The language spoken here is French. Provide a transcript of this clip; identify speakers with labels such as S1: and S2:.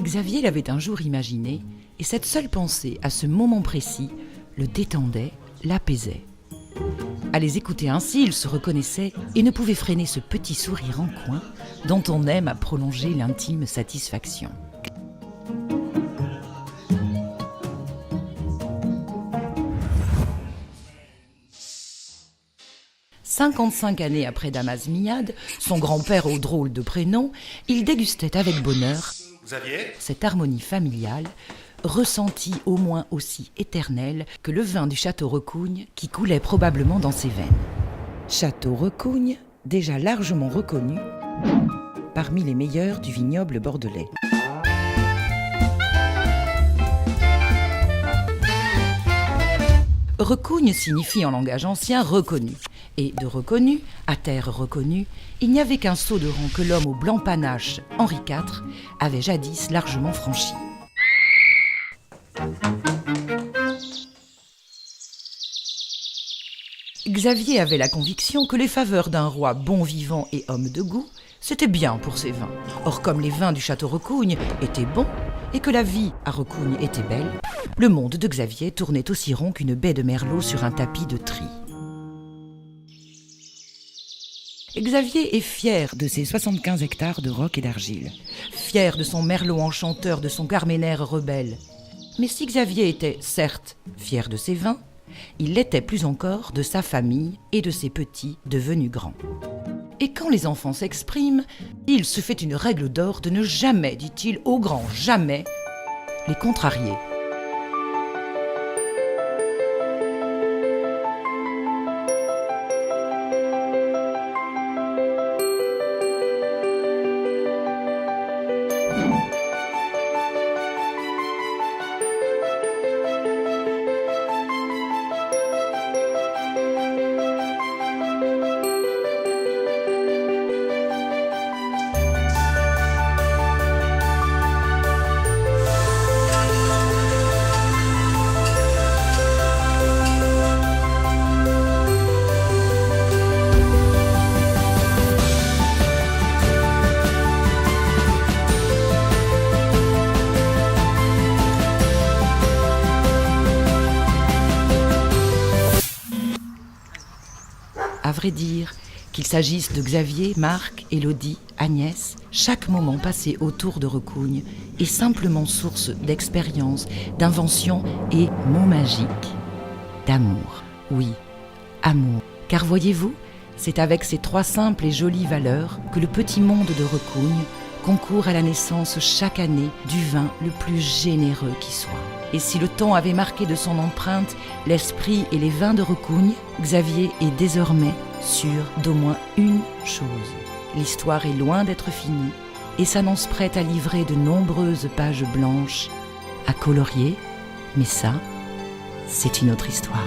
S1: Xavier l'avait un jour imaginé, et cette seule pensée, à ce moment précis, le détendait, l'apaisait. À les écouter ainsi, il se reconnaissait et ne pouvait freiner ce petit sourire en coin dont on aime à prolonger l'intime satisfaction. « 55 années après Damas Miad, son grand-père au drôle de prénom, il dégustait avec bonheur
S2: Xavier ?
S1: Cette harmonie familiale, ressentie au moins aussi éternelle que le vin du Château Recougne qui coulait probablement dans ses veines. Château Recougne, déjà largement reconnu parmi les meilleurs du vignoble bordelais. Recougne signifie en langage ancien reconnu. Et de reconnu, à terre reconnue, il n'y avait qu'un saut de rang que l'homme au blanc panache, Henri IV, avait jadis largement franchi. Xavier avait la conviction que les faveurs d'un roi bon vivant et homme de goût, c'était bien pour ses vins. Or, comme les vins du Château Recougne étaient bons, et que la vie à Recougne était belle, le monde de Xavier tournait aussi rond qu'une baie de merlot sur un tapis de tri. Xavier est fier de ses 75 hectares de rocs et d'argile, fier de son merlot enchanteur, de son carménère rebelle. Mais si Xavier était, certes, fier de ses vins, il l'était plus encore de sa famille et de ses petits devenus grands. Et quand les enfants s'expriment, il se fait une règle d'or de ne jamais, dit-il, aux grands jamais, les contrarier. À vrai dire, qu'il s'agisse de Xavier, Marc, Élodie, Agnès, chaque moment passé autour de Recougne est simplement source d'expérience, d'invention et mot magique, d'amour. Oui, amour. Car voyez-vous, c'est avec ces trois simples et jolies valeurs que le petit monde de Recougne concourt à la naissance chaque année du vin le plus généreux qui soit. Et si le temps avait marqué de son empreinte l'esprit et les vins de Recougne, Xavier est désormais sûr d'au moins une chose. L'histoire est loin d'être finie et s'annonce prête à livrer de nombreuses pages blanches à colorier, mais ça, c'est une autre histoire.